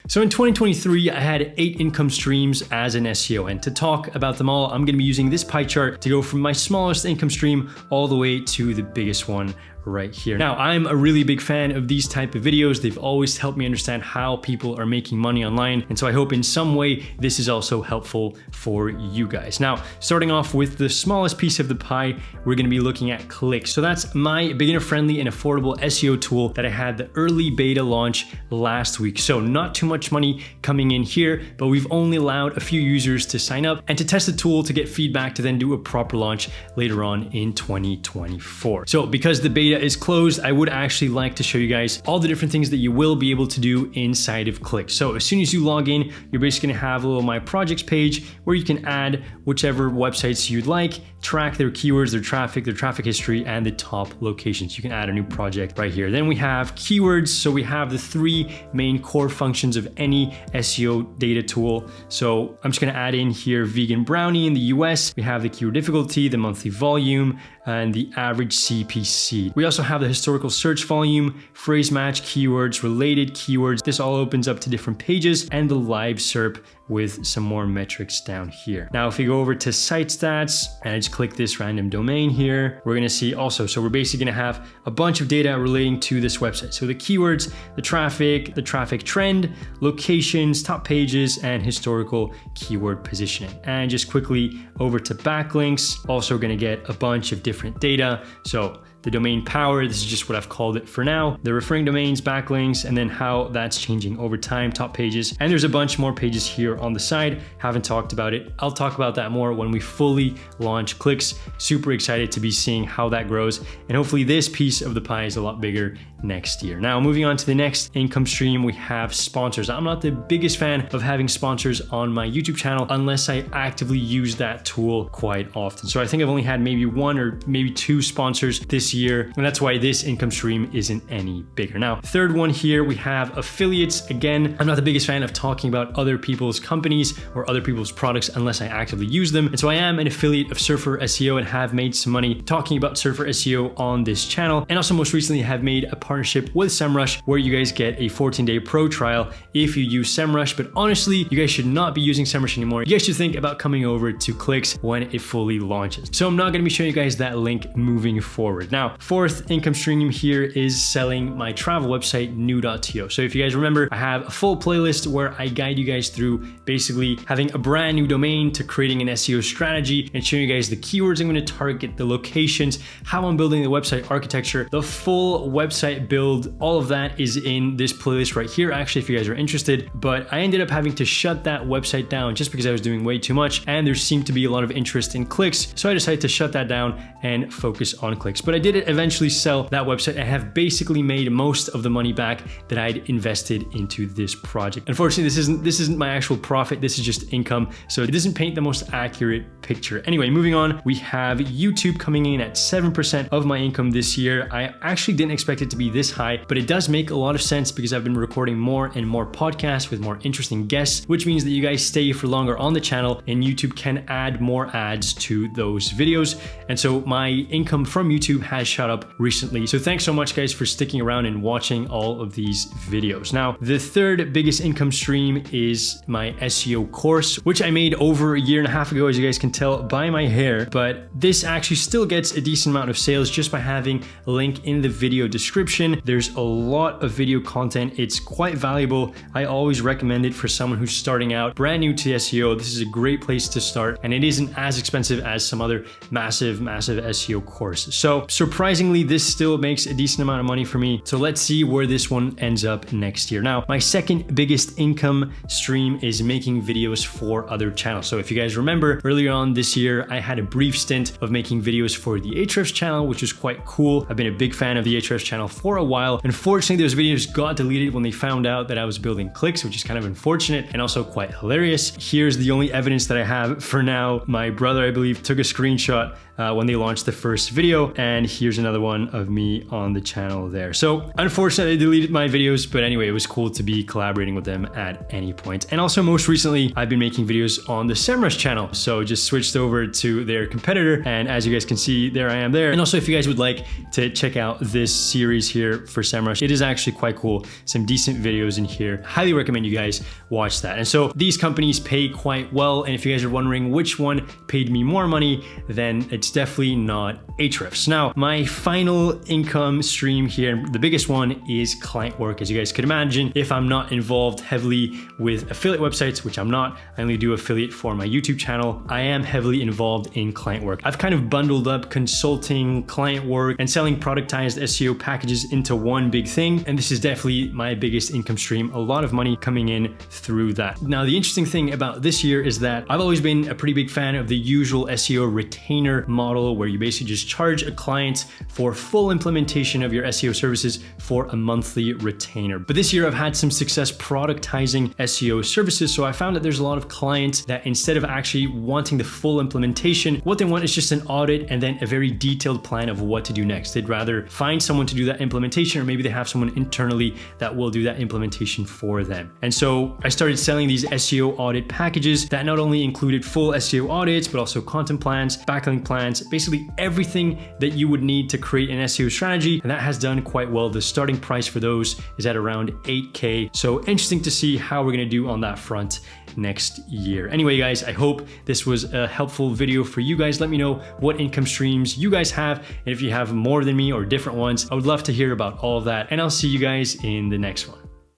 So in 2023, I had 8 income streams as an SEO, and to talk about them all, I'm gonna be using this pie chart to go from my smallest income stream all the way to the biggest one right here. Now, I'm a really big fan of these type of videos. They've always helped me understand how people are making money online. And so I hope in some way this is also helpful for you guys. Now, starting off with the smallest piece of the pie, we're gonna be looking at clicks. So that's my beginner-friendly and affordable SEO tool that I had the early beta launch last week. So not too much money coming in here, but we've only allowed a few users to sign up and to test the tool to get feedback to then do a proper launch later on in 2024. So because the beta is closed, I would actually like to show you guys all the different things that you will be able to do inside of Click. So as soon as you log in, you're basically gonna have a little My Projects page where you can add whichever websites you'd like, track their keywords, their traffic history, and the top locations. You can add a new project right here. Then we have keywords. So we have the 3 main core functions of any SEO data tool. So I'm just gonna add in here vegan brownie in the US. We have the keyword difficulty, the monthly volume, and the average CPC. We also have the historical search volume, phrase match keywords, related keywords. This all opens up to different pages, and the live SERP with some more metrics down here. Now, if we go over to site stats and I just click this random domain here, we're gonna see also, so we're basically gonna have a bunch of data relating to this website. So the keywords, the traffic trend, locations, top pages, and historical keyword positioning. And just quickly over to backlinks, also gonna get a bunch of different data. So the domain power, this is just what I've called it for now. The referring domains, backlinks, and then how that's changing over time, top pages. And there's a bunch more pages here on the side. Haven't talked about it. I'll talk about that more when we fully launch Clicks. Super excited to be seeing how that grows. And hopefully this piece of the pie is a lot bigger next year. Now, moving on to the next income stream, we have sponsors. I'm not the biggest fan of having sponsors on my YouTube channel unless I actively use that tool quite often. So I think I've only had maybe 1 or maybe 2 sponsors this year, and that's why this income stream isn't any bigger. Now, third one here, we have affiliates. Again, I'm not the biggest fan of talking about other people's companies or other people's products unless I actively use them. And so I am an affiliate of Surfer SEO and have made some money talking about Surfer SEO on this channel. And also most recently have made a partnership with SEMrush where you guys get a 14-day pro trial if you use SEMrush. But honestly, you guys should not be using SEMrush anymore. You guys should think about coming over to Clicks when it fully launches. So I'm not gonna be showing you guys that link moving forward. Now, fourth income stream here is selling my travel website, new.to. So if you guys remember, I have a full playlist where I guide you guys through basically having a brand new domain to creating an SEO strategy and showing you guys the keywords I'm gonna target, the locations, how I'm building the website architecture, the full website build. All of that is in this playlist right here, actually, if you guys are interested. But I ended up having to shut that website down just because I was doing way too much and there seemed to be a lot of interest in Clicks. So I decided to shut that down and focus on Clicks. But I did eventually sell that website. I have basically made most of the money back that I'd invested into this project. Unfortunately, this isn't my actual profit. This is just income. So it doesn't paint the most accurate picture. Anyway, moving on, we have YouTube coming in at 7% of my income this year. I actually didn't expect it to be this high, but it does make a lot of sense because I've been recording more and more podcasts with more interesting guests, which means that you guys stay for longer on the channel and YouTube can add more ads to those videos. And so my income from YouTube has shot up recently. So thanks so much guys for sticking around and watching all of these videos. Now, the third biggest income stream is my SEO course, which I made over a year and a half ago, as you guys can tell by my hair, but this actually still gets a decent amount of sales just by having a link in the video description. There's a lot of video content. It's quite valuable. I always recommend it for someone who's starting out brand new to SEO. This is a great place to start and it isn't as expensive as some other massive SEO course. So surprisingly, this still makes a decent amount of money for me. So let's see where this one ends up next year. Now, my second biggest income stream is making videos for other channels. So if you guys remember earlier on this year, I had a brief stint of making videos for the Ahrefs channel, which was quite cool. I've been a big fan of the Ahrefs channel for a while. Unfortunately, those videos got deleted when they found out that I was building Clicks, which is kind of unfortunate and also quite hilarious. Here's the only evidence that I have for now. My brother, I believe, took a screenshot when they launched the first video, and here's another one of me on the channel there. So unfortunately, they deleted my videos, but anyway, it was cool to be collaborating with them at any point. And also most recently, I've been making videos on the SEMrush channel. So just switched over to their competitor, and as you guys can see, there I am there. And also if you guys would like to check out this series here, here for SEMrush. It is actually quite cool. Some decent videos in here. Highly recommend you guys watch that. And so these companies pay quite well. And if you guys are wondering which one paid me more money, then it's definitely not Ahrefs. Now, my final income stream here, the biggest one is client work. As you guys could imagine, if I'm not involved heavily with affiliate websites, which I'm not, I only do affiliate for my YouTube channel, I am heavily involved in client work. I've kind of bundled up consulting, client work, and selling productized SEO packages into one big thing. And this is definitely my biggest income stream. A lot of money coming in through that. Now, the interesting thing about this year is that I've always been a pretty big fan of the usual SEO retainer model, where you basically just charge a client for full implementation of your SEO services for a monthly retainer. But this year I've had some success productizing SEO services. So I found that there's a lot of clients that instead of actually wanting the full implementation, what they want is just an audit and then a very detailed plan of what to do next. They'd rather find someone to do that implementation, or maybe they have someone internally that will do that implementation for them. And so I started selling these SEO audit packages that not only included full SEO audits, but also content plans, backlink plans, basically everything that you would need to create an SEO strategy. And that has done quite well. The starting price for those is at around 8K. So interesting to see how we're gonna do on that front next year. Anyway, guys, I hope this was a helpful video for you guys. Let me know what income streams you guys have. And if you have more than me or different ones, I would love to hear about all of that. And I'll see you guys in the next one.